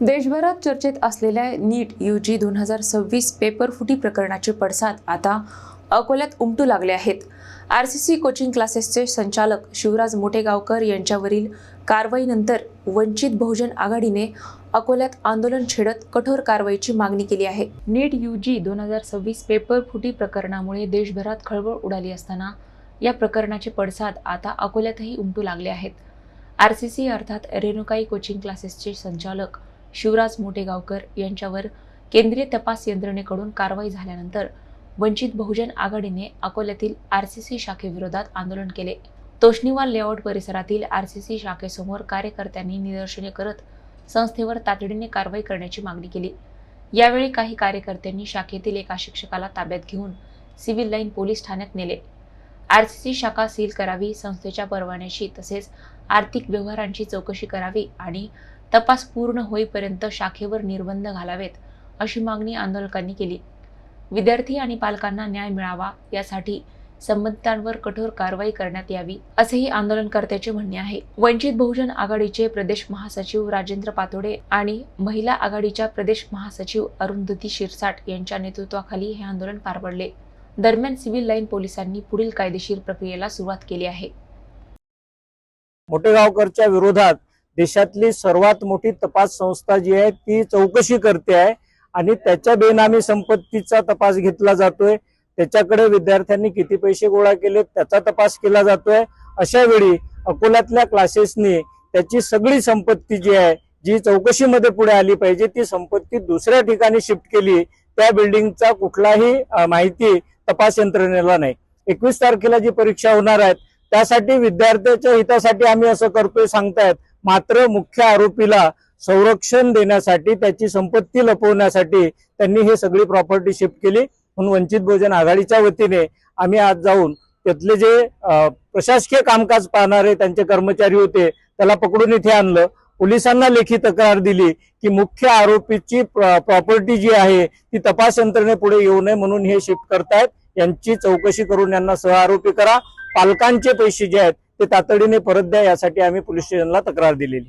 देशभरात चर्चेत असलेल्या नीट यूजी 2026 पेपरफुटी प्रकरणाचे पडसाद आता अकोल्यात उमटू लागले आहेत। आरसीसी कोचिंग क्लासेसचे संचालक शिवराज मोठेगावकर यांच्यावरील कारवाईनंतर वंचित बहुजन आघाडीने अकोल्यात आंदोलन छेडत कठोर कारवाईची मागणी केली आहे। नीट यूजी 2026 पेपरफुटी प्रकरणामुळे देशभरात खळबळ उडाली असताना या प्रकरणाचे पडसाद आता अकोल्यातही उमटू लागले आहेत। आरसीसी अर्थात रेणुकाई कोचिंग क्लासेसचे संचालक शिवराज मोठेगावकर यांच्यावर केंद्रीय तपास यंत्रणेकडून कारवाई झाल्यानंतर वंचित बहुजन आघाडीने अकोल्यातील आरसीसी शाखेविरोधात आंदोलन केले। तोष्णीवाल लेआउट परिसरातील आरसीसी शाखेसमोर कार्यकर्त्यांनी निदर्शने करत संस्थेवर तातडीने कारवाई करण्याची मागणी केली। यावेळी काही कार्यकर्त्यांनी शाखेतील एका शिक्षकाला ताब्यात घेऊन सिव्हिल लाईन पोलीस ठाण्यात नेले। आरसीसी शाखा सील करावी, संस्थेच्या परवान्याशी तसेच आर्थिक व्यवहारांची चौकशी करावी आणि तपास पूर्ण होईपर्यंत शाखेवर निर्बंध घालावेत अशी मागणी आंदोलकांनी केली। विद्यार्थी आणि पालकांना न्याय मिळावा यासाठी संबंधितांवर कठोर कारवाई करण्यात यावी असेही आंदोलनकर्त्याचे म्हणणे आहे। वंचित बहुजन आघाडीचे प्रदेश महासचिव राजेंद्र पातोडे आणि महिला आघाडीच्या प्रदेश महासचिव अरुंधती शिरसाट यांच्या नेतृत्वाखाली हे आंदोलन पार पडले। दरम्यान सिव्हिल लाईन पोलिसांनी पुढील कायदेशीर प्रक्रियेला सुरुवात केली आहे। मोठेगावकरच्या विरोधात देशातली सर्वात मोठी तपास संस्था जी आहे ती चौकशी करते आहे आणि त्याच्या बेनामी संपत्तीचा तपास घेतला जातोय। त्याच्याकडे विद्यार्थ्यांनी किती पैसे गोळा केले त्याचा तपास केला जातोय। अशा वेळी अकोल्यातल्या क्लासेसनी त्याची सगळी संपत्ती जी आहे जी चौकशीमध्ये पुढे आली पाहिजे ती संपत्ती दुसऱ्या ठिकाणी शिफ्ट केली। त्या बिल्डिंगचा कुठलाही माहिती तपास यंत्रणेला नाही। 21 तारखेला जी परीक्षा होणार आहे त्यासाठी विद्यार्थ्यांच्या हितासाठी आम्ही असं करतोय सांगतायत, मात्र मुख्य आरोपीला संरक्षण देण्यासाठी त्याची संपत्ती लपवण्यासाठी त्यांनी हे सगळी प्रॉपर्टी शिफ्ट केली। म्हणून वंचित बहुजन आघाडीच्या वतीने आम्ही आज जाऊन त्यातले जे प्रशासकीय कामकाज पाहणारे त्यांचे कर्मचारी होते त्याला पकडून इथे आणलं। पोलिसांना लेखी तक्रार दिली की मुख्य आरोपीची प्रॉपर्टी जी आहे ती तपास यंत्रणेपुढे येऊ नये म्हणून हे शिफ्ट करतायत। यांची चौकशी करून यांना सहआरोपी करा। पालकांचे पैसे जे आहेत ते तातडीने परत द्या यासाठी आम्ही पोलीस स्टेशनला तक्रार दिलेली।